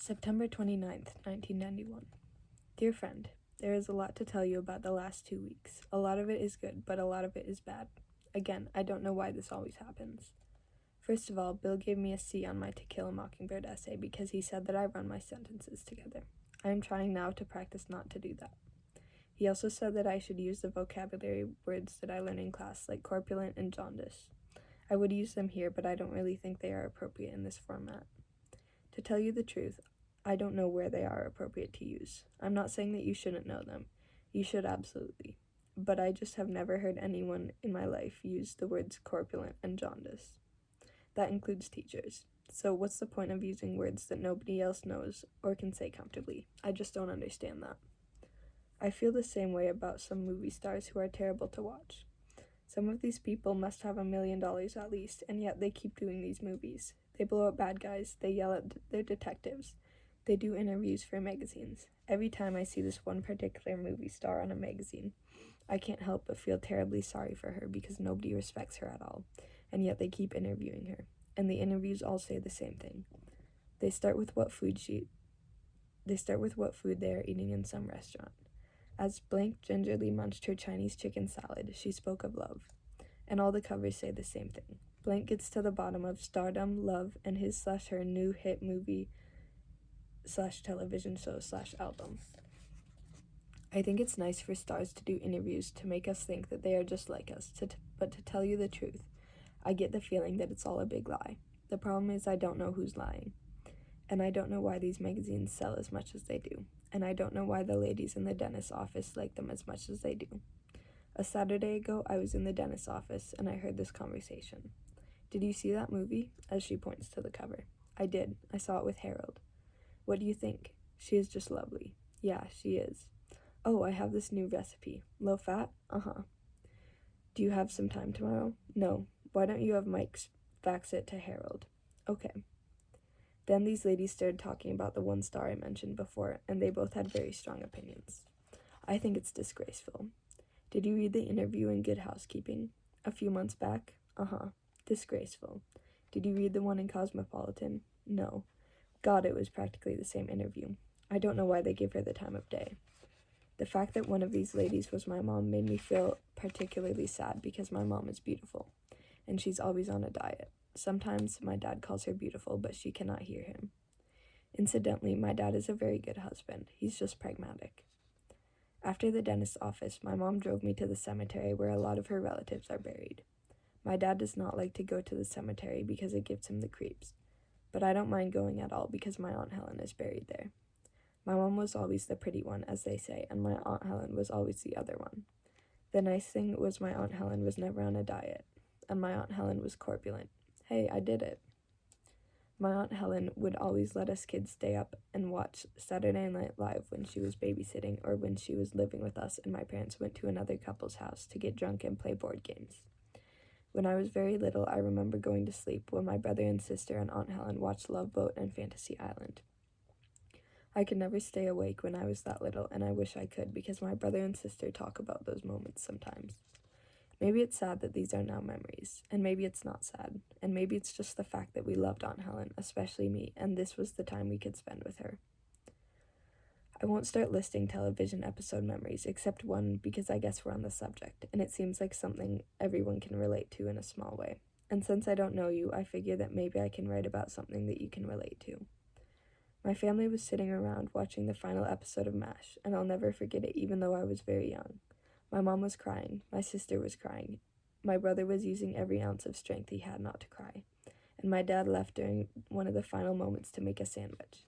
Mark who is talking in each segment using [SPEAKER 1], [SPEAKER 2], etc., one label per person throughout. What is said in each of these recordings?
[SPEAKER 1] September 29th, 1991. Dear friend, there is a lot to tell you about the last 2 weeks. A lot of it is good, but a lot of it is bad. Again, I don't know why this always happens. First of all, Bill gave me a C on my To Kill a Mockingbird essay because he said that I run my sentences together. I am trying now to practice not to do that. He also said that I should use the vocabulary words that I learn in class, like corpulent and jaundice. I would use them here, but I don't really think they are appropriate in this format. To tell you the truth, I don't know where they are appropriate to use. I'm not saying that you shouldn't know them. You should absolutely. But I just have never heard anyone in my life use the words corpulent and jaundice. That includes teachers. So what's the point of using words that nobody else knows or can say comfortably? I just don't understand that. I feel the same way about some movie stars who are terrible to watch. Some of these people must have $1 million at least, and yet they keep doing these movies. They blow up bad guys, they yell at their detectives, they do interviews for magazines. Every time I see this one particular movie star on a magazine, I can't help but feel terribly sorry for her because nobody respects her at all, and yet they keep interviewing her. And the interviews all say the same thing. They start with what food they are eating in some restaurant. As Blank gingerly munched her Chinese chicken salad, she spoke of love. And all the covers say the same thing. Blank gets to the bottom of stardom, love, and his/her new hit movie/television show/album. I think it's nice for stars to do interviews to make us think that they are just like us, but to tell you the truth, I get the feeling that it's all a big lie. The problem is I don't know who's lying. And I don't know why these magazines sell as much as they do. And I don't know why the ladies in the dentist's office like them as much as they do. A Saturday ago, I was in the dentist's office and I heard this conversation. Did you see that movie? As she points to the cover. I did. I saw it with Harold. What do you think? She is just lovely. Yeah, she is. Oh, I have this new recipe. Low fat? Uh-huh. Do you have some time tomorrow? No. Why don't you have Mike fax it to Harold? Okay. Then these ladies started talking about the one star I mentioned before, and they both had very strong opinions. I think it's disgraceful. Did you read the interview in Good Housekeeping? A few months back? Uh-huh. Disgraceful. Did you read the one in Cosmopolitan? No. God, it was practically the same interview. I don't know why they give her the time of day. The fact that one of these ladies was my mom made me feel particularly sad because my mom is beautiful, and she's always on a diet. Sometimes my dad calls her beautiful, but she cannot hear him. Incidentally, my dad is a very good husband. He's just pragmatic. After the dentist's office, my mom drove me to the cemetery where a lot of her relatives are buried. My dad does not like to go to the cemetery because it gives him the creeps, but I don't mind going at all because my Aunt Helen is buried there. My mom was always the pretty one, as they say, and my Aunt Helen was always the other one. The nice thing was my Aunt Helen was never on a diet, and my Aunt Helen was corpulent. Hey, I did it. My Aunt Helen would always let us kids stay up and watch Saturday Night Live when she was babysitting or when she was living with us and my parents went to another couple's house to get drunk and play board games. When I was very little, I remember going to sleep when my brother and sister and Aunt Helen watched Love Boat and Fantasy Island. I could never stay awake when I was that little, and I wish I could because my brother and sister talk about those moments sometimes. Maybe it's sad that these are now memories, and maybe it's not sad, and maybe it's just the fact that we loved Aunt Helen, especially me, and this was the time we could spend with her. I won't start listing television episode memories, except one because I guess we're on the subject, and it seems like something everyone can relate to in a small way. And since I don't know you, I figure that maybe I can write about something that you can relate to. My family was sitting around watching the final episode of MASH, and I'll never forget it even though I was very young. My mom was crying, my sister was crying, my brother was using every ounce of strength he had not to cry, and my dad left during one of the final moments to make a sandwich.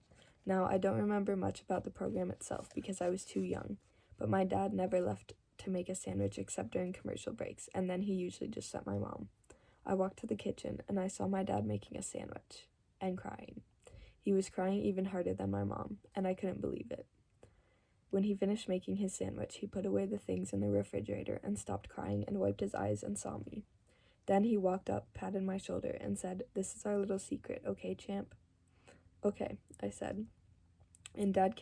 [SPEAKER 1] Now, I don't remember much about the program itself because I was too young, but my dad never left to make a sandwich except during commercial breaks, and then he usually just sent my mom. I walked to the kitchen, and I saw my dad making a sandwich, and crying. He was crying even harder than my mom, and I couldn't believe it. When he finished making his sandwich, he put away the things in the refrigerator and stopped crying and wiped his eyes and saw me. Then he walked up, patted my shoulder, and said, "This is our little secret, okay, champ?" "Okay," I said. And Dad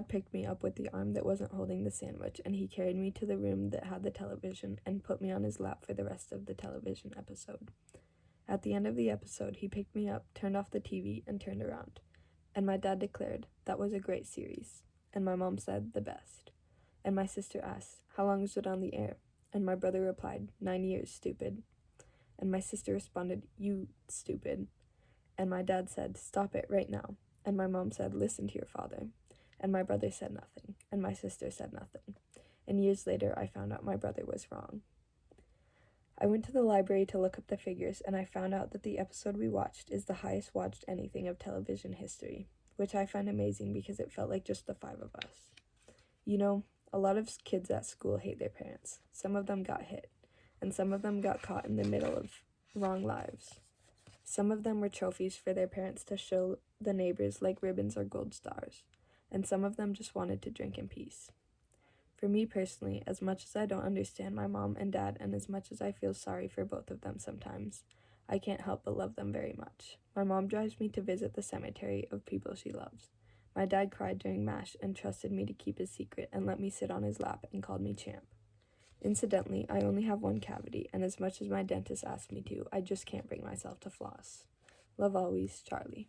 [SPEAKER 1] picked me up with the arm that wasn't holding the sandwich, and he carried me to the room that had the television and put me on his lap for the rest of the television episode. At the end of the episode, he picked me up, turned off the TV, and turned around. And my dad declared, "That was a great series." And my mom said, "The best." And my sister asked, "How long is it on the air?" And my brother replied, 9 years, stupid." And my sister responded, "You stupid." And my dad said, "Stop it right now." And my mom said, "Listen to your father." And my brother said nothing, and my sister said nothing. And years later, I found out my brother was wrong. I went to the library to look up the figures, and I found out that the episode we watched is the highest watched anything of television history, which I find amazing because it felt like just the 5 of us. You know, a lot of kids at school hate their parents. Some of them got hit, and some of them got caught in the middle of wrong lives. Some of them were trophies for their parents to show the neighbors like ribbons or gold stars, and some of them just wanted to drink in peace. For me personally, as much as I don't understand my mom and dad, and as much as I feel sorry for both of them sometimes, I can't help but love them very much. My mom drives me to visit the cemetery of people she loves. My dad cried during MASH and trusted me to keep his secret and let me sit on his lap and called me champ. Incidentally, I only have one cavity, and as much as my dentist asked me to, I just can't bring myself to floss. Love always, Charlie.